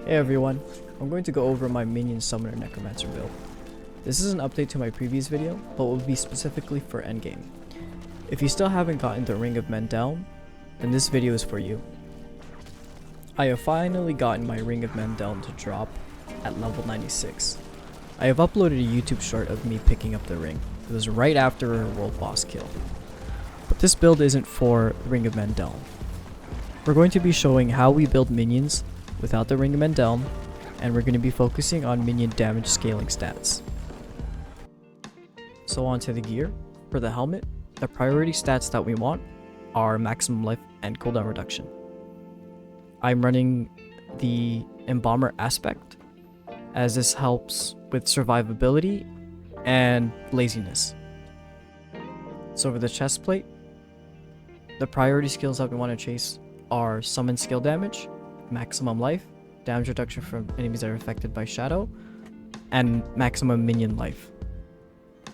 Hey everyone, I'm going to go over my Minion Summoner Necromancer build. This is an update to my previous video, but will be specifically for Endgame. If you still haven't gotten the Ring of Mendeln, then this video is for you. I have finally gotten my Ring of Mendeln to drop at level 96. I have uploaded a YouTube short of me picking up the ring. It was right after a world boss kill. But this build isn't for Ring of Mendeln. We're going to be showing how we build minions without the Ring of Mendeln, and we're going to be focusing on minion damage scaling stats. So on to the gear. For the helmet, the priority stats that we want are maximum life and cooldown reduction. I'm running the Embalmer aspect, as this helps with survivability and laziness. So for the chest plate, the priority skills that we want to chase are summon skill damage, maximum life, damage reduction from enemies that are affected by shadow, and maximum minion life.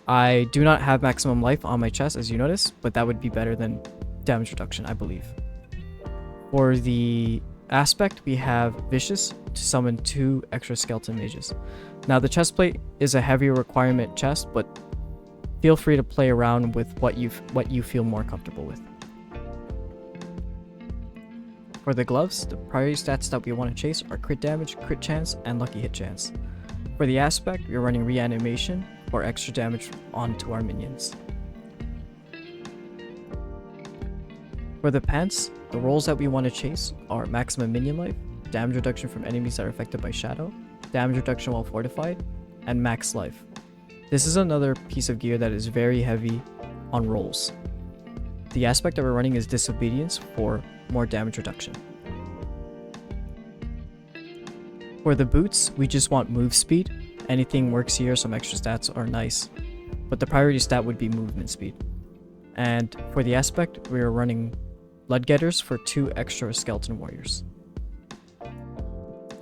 I do not have maximum life on my chest, as you notice, but that would be better than damage reduction, I believe. For the aspect, we have Vicious to summon 2 extra skeleton mages. Now the chest plate is a heavier requirement chest, but feel free to play around with what you feel more comfortable with. For the gloves, the priority stats that we want to chase are crit damage, crit chance, and lucky hit chance. For the aspect, we're running reanimation for extra damage onto our minions. For the pants, the rolls that we want to chase are maximum minion life, damage reduction from enemies that are affected by shadow, damage reduction while fortified, and max life. This is another piece of gear that is very heavy on rolls. The aspect that we're running is disobedience for more damage reduction. For the boots, we just want move speed. Anything works here, some extra stats are nice, but the priority stat would be movement speed. And for the aspect, we are running blood getters for 2 extra skeleton warriors.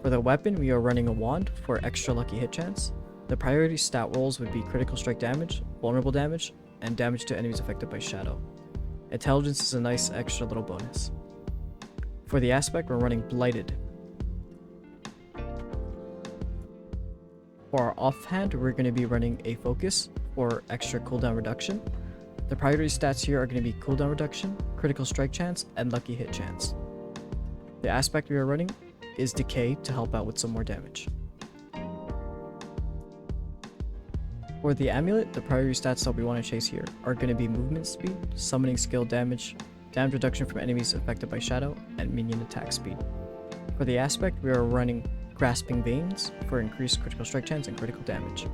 For the weapon, we are running a wand for extra lucky hit chance. The priority stat rolls would be critical strike damage, vulnerable damage, and damage to enemies affected by shadow. Intelligence is a nice extra little bonus. For the aspect, we're running Blighted. For our offhand, we're going to be running a Focus for extra cooldown reduction. The priority stats here are going to be cooldown reduction, critical strike chance, and lucky hit chance. The aspect we are running is Decay to help out with some more damage. For the amulet, the priority stats that we want to chase here are going to be movement speed, summoning skill damage, damage reduction from enemies affected by shadow, and minion attack speed. For the aspect, we are running Grasping Veins for increased critical strike chance and critical damage.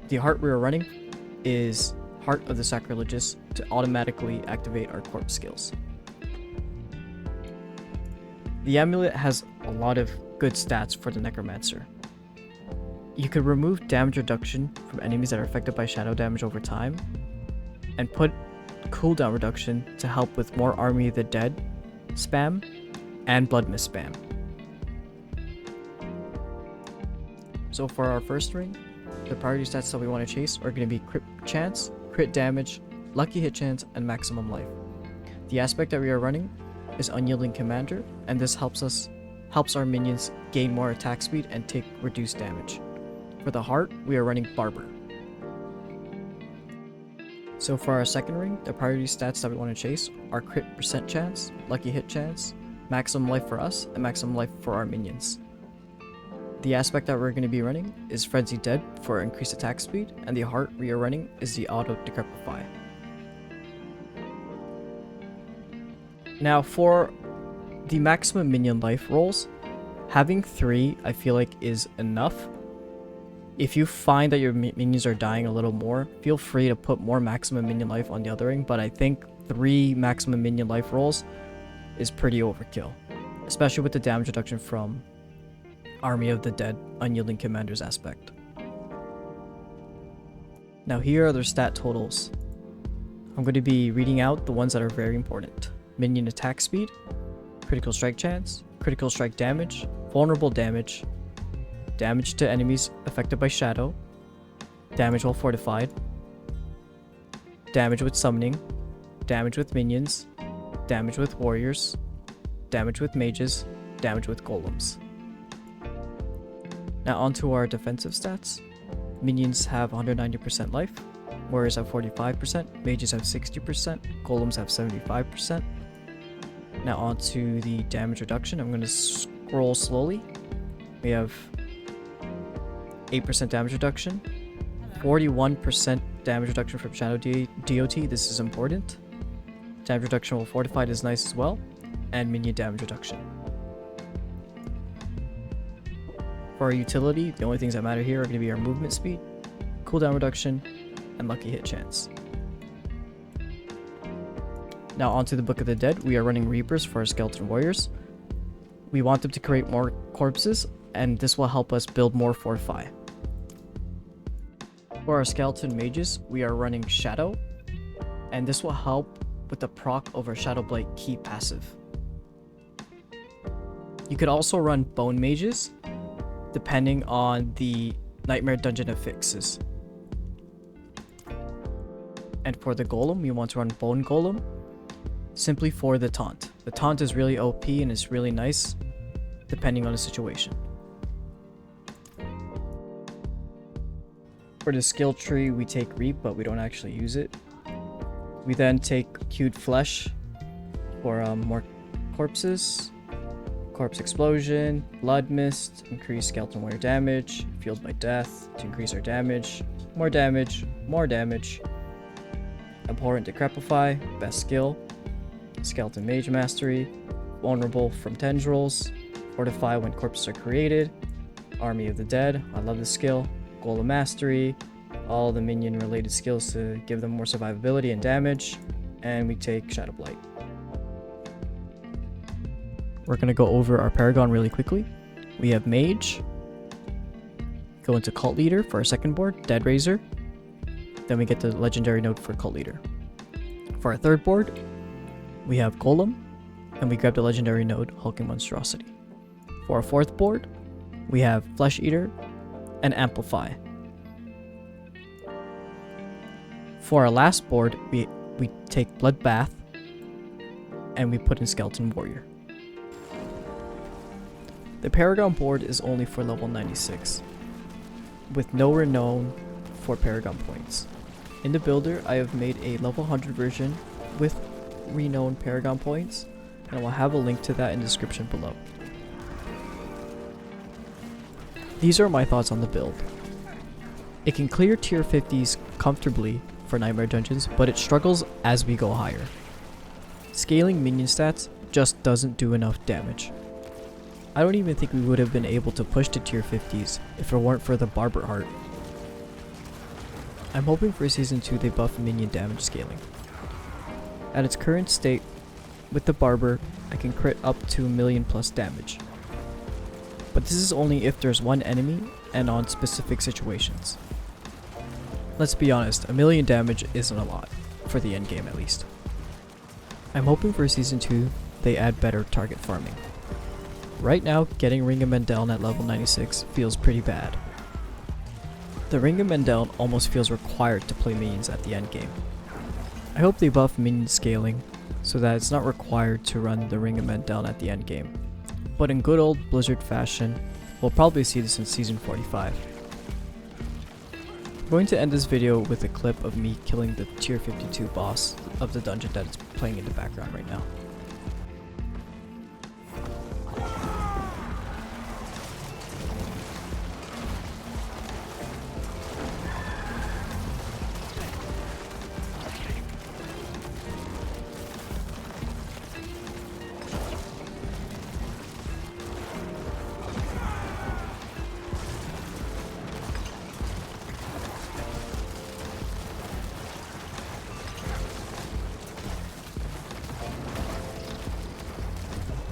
The heart we are running is Heart of the Sacrilegious to automatically activate our corpse skills. The amulet has a lot of good stats for the Necromancer. You could remove damage reduction from enemies that are affected by shadow damage over time, and put cooldown reduction to help with more Army of the Dead spam and Blood Mist spam. So for our first ring, the priority stats that we want to chase are going to be crit chance, crit damage, lucky hit chance, and maximum life. The aspect that we are running is Unyielding Commander, and this helps our minions gain more attack speed and take reduced damage. For the heart, we are running Barber. So for our second ring, the priority stats that we want to chase are crit percent chance, lucky hit chance, maximum life for us, and maximum life for our minions. The aspect that we're going to be running is Frenzy Dead for increased attack speed, and the heart we are running is the Auto Decrepify. Now for the maximum minion life rolls, having 3 I feel like is enough. If you find that your minions are dying a little more, feel free to put more maximum minion life on the other ring, but I think 3 maximum minion life rolls is pretty overkill, especially with the damage reduction from Army of the Dead Unyielding Commander's aspect. Now here are their stat totals. I'm going to be reading out the ones that are very important. Minion attack speed, critical strike chance, critical strike damage, vulnerable damage, damage to enemies affected by shadow, damage while fortified, damage with summoning, damage with minions, damage with warriors, damage with mages, damage with golems. Now onto our defensive stats. Minions have 190% life, warriors have 45%, mages have 60%, golems have 75%. Now onto the damage reduction. I'm going to scroll slowly. We have 8% damage reduction, 41% damage reduction from Shadow DOT. This is important. Damage reduction while fortified is nice as well, and minion damage reduction. For our utility, the only things that matter here are going to be our movement speed, cooldown reduction, and lucky hit chance. Now onto the Book of the Dead. We are running Reapers for our Skeleton Warriors. We want them to create more corpses, and this will help us build more Fortify. For our Skeleton Mages, we are running Shadow, and this will help with the proc over Shadow Blight key passive. You could also run Bone Mages, depending on the Nightmare Dungeon affixes. And for the Golem, we want to run Bone Golem, simply for the taunt. The taunt is really OP and it's really nice, depending on the situation. For the skill tree, we take Reap, but we don't actually use it. We then take Queued Flesh for more corpses. Corpse Explosion, Blood Mist, increase Skeleton Warrior damage, Fueled by Death to increase our damage, more damage, more damage. Abhorrent Decrepify, best skill. Skeleton Mage Mastery, Vulnerable from Tendrils, Fortify when corpses are created, Army of the Dead, I love this skill, Golem Mastery, all the minion related skills to give them more survivability and damage, and we take Shadow Blight. We're going to go over our Paragon really quickly. We have Mage, go into Cult Leader for our second board, Dead Raiser, then we get the Legendary node for Cult Leader. For our third board, we have Golem, and we grab the Legendary node, Hulking Monstrosity. For our fourth board, we have Flesh Eater and Amplify. For our last board, we take Bloodbath, and we put in Skeleton Warrior. The Paragon board is only for level 96, with no renown for Paragon points. In the builder, I have made a level 100 version with renown Paragon points, and I will have a link to that in the description below. These are my thoughts on the build. It can clear tier 50s comfortably for Nightmare Dungeons, but it struggles as we go higher. Scaling minion stats just doesn't do enough damage. I don't even think we would have been able to push to tier 50s if it weren't for the Barber Heart. I'm hoping for Season 2 they buff minion damage scaling. At its current state, with the Barber, I can crit up to 1 million plus damage. But this is only if there's one enemy and on specific situations. Let's be honest, 1 million damage isn't a lot, for the endgame at least. I'm hoping for Season 2 they add better target farming. Right now, getting Ring of Mendeln at level 96 feels pretty bad. The Ring of Mendeln almost feels required to play minions at the endgame. I hope they buff minion scaling so that it's not required to run the Ring of Mendeln at the endgame. But in good old Blizzard fashion, we'll probably see this in Season 45. I'm going to end this video with a clip of me killing the tier 52 boss of the dungeon that is playing in the background right now.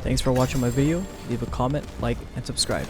Thanks for watching my video, leave a comment, like, and subscribe.